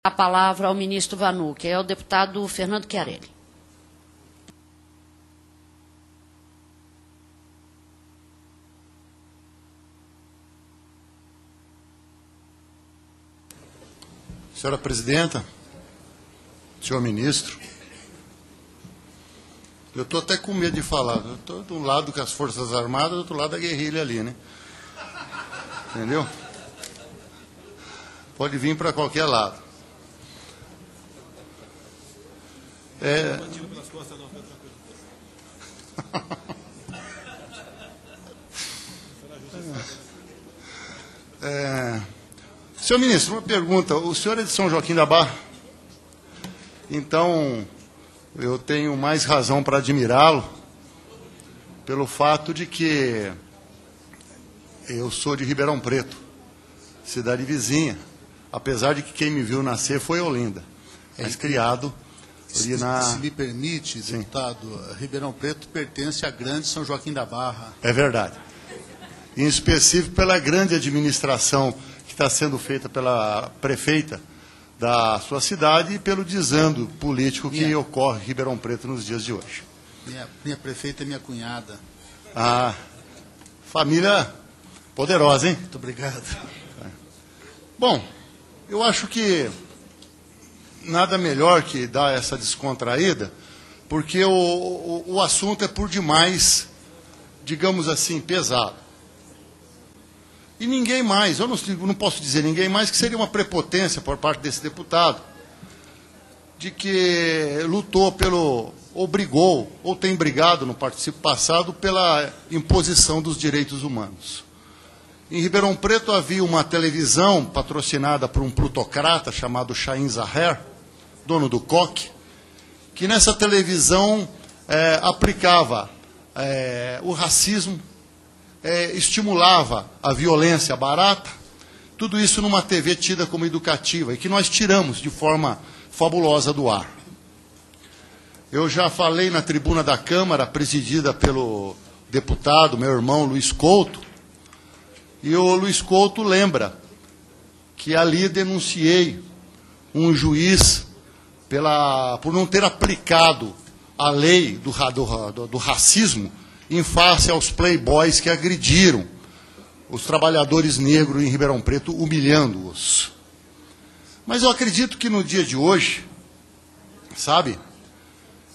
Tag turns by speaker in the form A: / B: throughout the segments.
A: a palavra ao ministro Vanu, que é o deputado Fernando Chiarelli.
B: Senhora presidenta, senhor ministro, eu estou até com medo de falar. Eu estou de um lado com as Forças Armadas, do outro lado a guerrilha ali, né? Entendeu? Pode vir para qualquer lado. Senhor ministro, uma pergunta. O senhor é de São Joaquim da Barra? Então, eu tenho mais razão para admirá-lo pelo fato de que eu sou de Ribeirão Preto, cidade vizinha, apesar de que quem me viu nascer foi Olinda, mas criado ali na...
C: Se me permite, deputado, Ribeirão Preto pertence à grande São Joaquim da Barra.
B: É verdade. Em específico pela grande administração que está sendo feita pela prefeita da sua cidade e pelo desando político que ocorre em Ribeirão Preto nos dias de hoje.
C: Minha prefeita é minha cunhada.
B: Ah, família poderosa, hein?
C: Muito obrigado.
B: Bom, eu acho que nada melhor que dar essa descontraída, porque o assunto é por demais, digamos assim, pesado. E ninguém mais, eu não posso dizer ninguém mais, que seria uma prepotência por parte desse deputado, de que lutou obrigou, ou tem brigado no participo passado, pela imposição dos direitos humanos. Em Ribeirão Preto havia uma televisão patrocinada por um plutocrata chamado Chaim Zaher, dono do COC, que nessa televisão aplicava o racismo, estimulava a violência barata, tudo isso numa TV tida como educativa, e que nós tiramos de forma fabulosa do ar. Eu já falei na tribuna da Câmara, presidida pelo deputado, meu irmão Luiz Couto, e o Luiz Couto lembra que ali denunciei um juiz por não ter aplicado a lei do racismo em face aos playboys que agrediram os trabalhadores negros em Ribeirão Preto, humilhando-os. Mas eu acredito que no dia de hoje, sabe,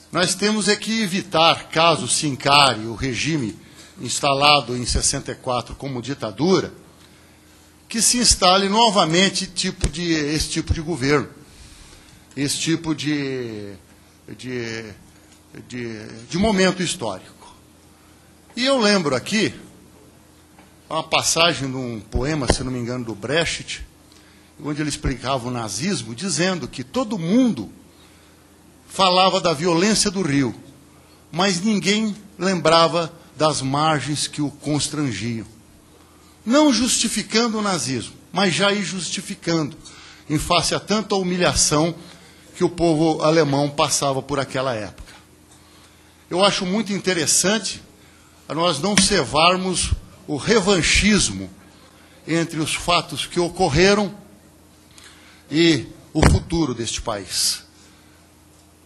B: nós temos que evitar, caso se encare o regime instalado em 64 como ditadura, que se instale novamente esse tipo de governo, esse tipo de momento histórico. E eu lembro aqui uma passagem de um poema, se não me engano, do Brecht, onde ele explicava o nazismo, dizendo que todo mundo falava da violência do Rio, mas ninguém lembrava das margens que o constrangiam. Não justificando o nazismo, mas já ir justificando, em face a tanta humilhação que o povo alemão passava por aquela época. Eu acho muito interessante nós não cevarmos o revanchismo entre os fatos que ocorreram e o futuro deste país.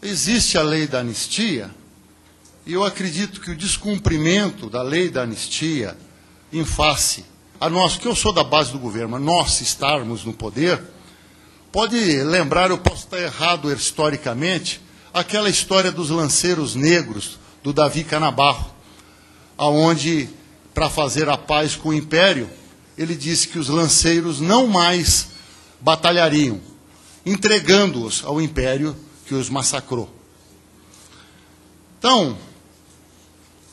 B: Existe a lei da anistia, e eu acredito que o descumprimento da lei da anistia, em face a nós, que eu sou da base do governo, mas nós estarmos no poder, pode lembrar, eu posso estar errado historicamente, aquela história dos lanceiros negros, do Davi Canabarro, aonde, para fazer a paz com o Império, ele disse que os lanceiros não mais batalhariam, entregando-os ao Império que os massacrou. Então,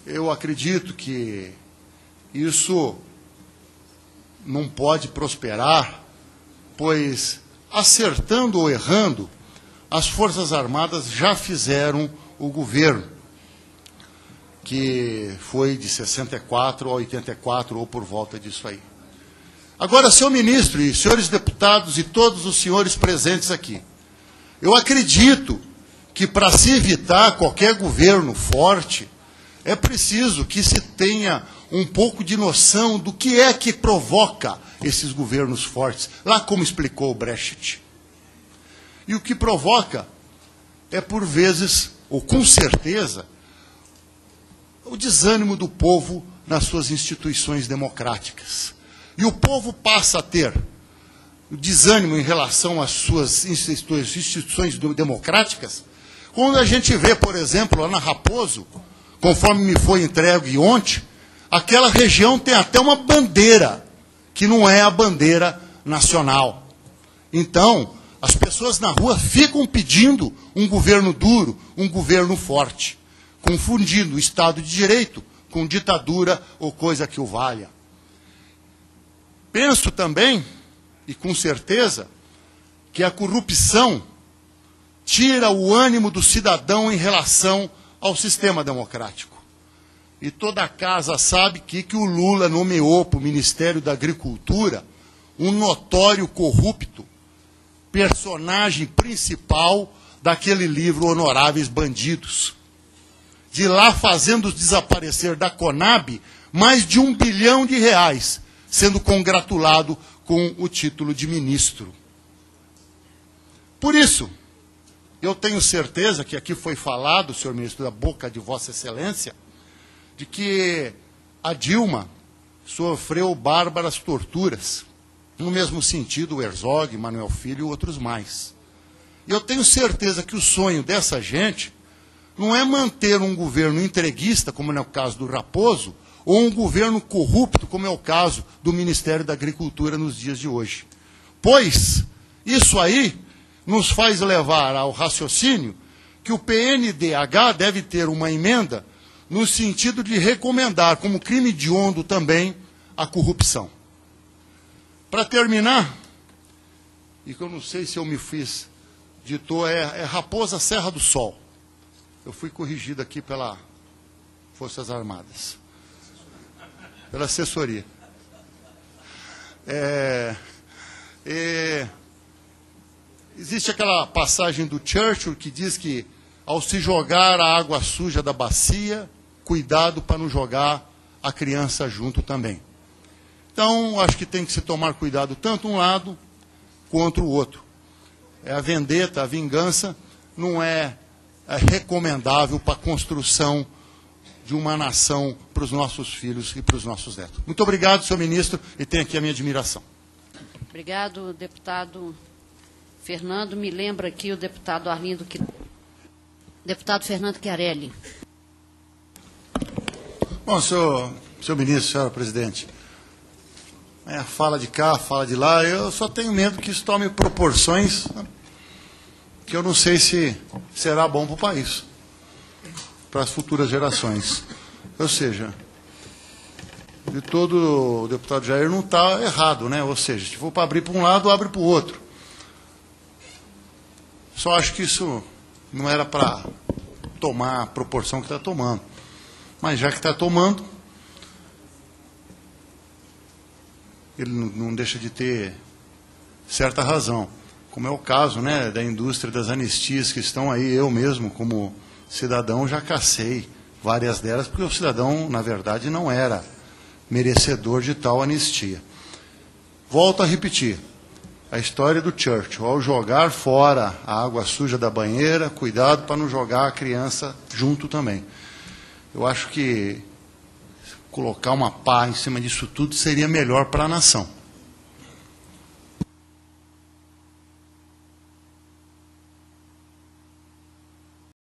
B: eu acredito que isso não pode prosperar, pois, acertando ou errando, as Forças Armadas já fizeram o governo, que foi de 64 a 84, ou por volta disso aí. Agora, senhor ministro e senhores deputados e todos os senhores presentes aqui, eu acredito que para se evitar qualquer governo forte, é preciso que se tenha um pouco de noção do que é que provoca esses governos fortes, lá como explicou o Brecht. E o que provoca é, por vezes, ou com certeza, o desânimo do povo nas suas instituições democráticas. E o povo passa a ter o desânimo em relação às suas instituições democráticas quando a gente vê, por exemplo, lá na Raposo, conforme me foi entregue ontem, aquela região tem até uma bandeira, que não é a bandeira nacional. Então, as pessoas na rua ficam pedindo um governo duro, um governo forte, confundindo o Estado de Direito com ditadura ou coisa que o valha. Penso também, e com certeza, que a corrupção tira o ânimo do cidadão em relação ao sistema democrático. E toda a casa sabe que o Lula nomeou para o Ministério da Agricultura um notório corrupto, personagem principal daquele livro Honoráveis Bandidos. De lá fazendo desaparecer da Conab mais de R$1 bilhão, sendo congratulado com o título de ministro. Por isso, eu tenho certeza que aqui foi falado, senhor ministro, da boca de Vossa Excelência, de que a Dilma sofreu bárbaras torturas, no mesmo sentido o Herzog, Manuel Filho e outros mais. E eu tenho certeza que o sonho dessa gente não é manter um governo entreguista, como é o caso do Raposo, ou um governo corrupto, como é o caso do Ministério da Agricultura nos dias de hoje. Pois isso aí nos faz levar ao raciocínio que o PNDH deve ter uma emenda no sentido de recomendar como crime hediondo também a corrupção. Para terminar, e que eu não sei se eu me fiz, ditou, é Raposa Serra do Sol. Eu fui corrigido aqui pela Forças Armadas, pela assessoria. Existe aquela passagem do Churchill que diz que, ao se jogar a água suja da bacia, cuidado para não jogar a criança junto também. Então, acho que tem que se tomar cuidado tanto um lado quanto o outro. A vendetta, a vingança, não é recomendável para a construção de uma nação para os nossos filhos e para os nossos netos. Muito obrigado, senhor ministro, e tenho aqui a minha admiração.
A: Obrigado, deputado Fernando. Me lembra aqui o deputado Arlindo, deputado Fernando Chiarelli.
B: Bom, senhor ministro, senhora presidente, fala de cá, fala de lá, eu só tenho medo que isso tome proporções que eu não sei se será bom para o país, para as futuras gerações. Ou seja, de todo o deputado Jair não está errado, né? Ou seja, se for para abrir para um lado, abre para o outro. Só acho que isso não era para tomar a proporção que está tomando. Mas já que está tomando, ele não deixa de ter certa razão. Como é o caso, né, da indústria das anistias que estão aí, eu mesmo, como cidadão, já cacei várias delas, porque o cidadão, na verdade, não era merecedor de tal anistia. Volto a repetir, a história do Churchill, ao jogar fora a água suja da banheira, cuidado para não jogar a criança junto também. Eu acho que colocar uma pá em cima disso tudo seria melhor para a nação.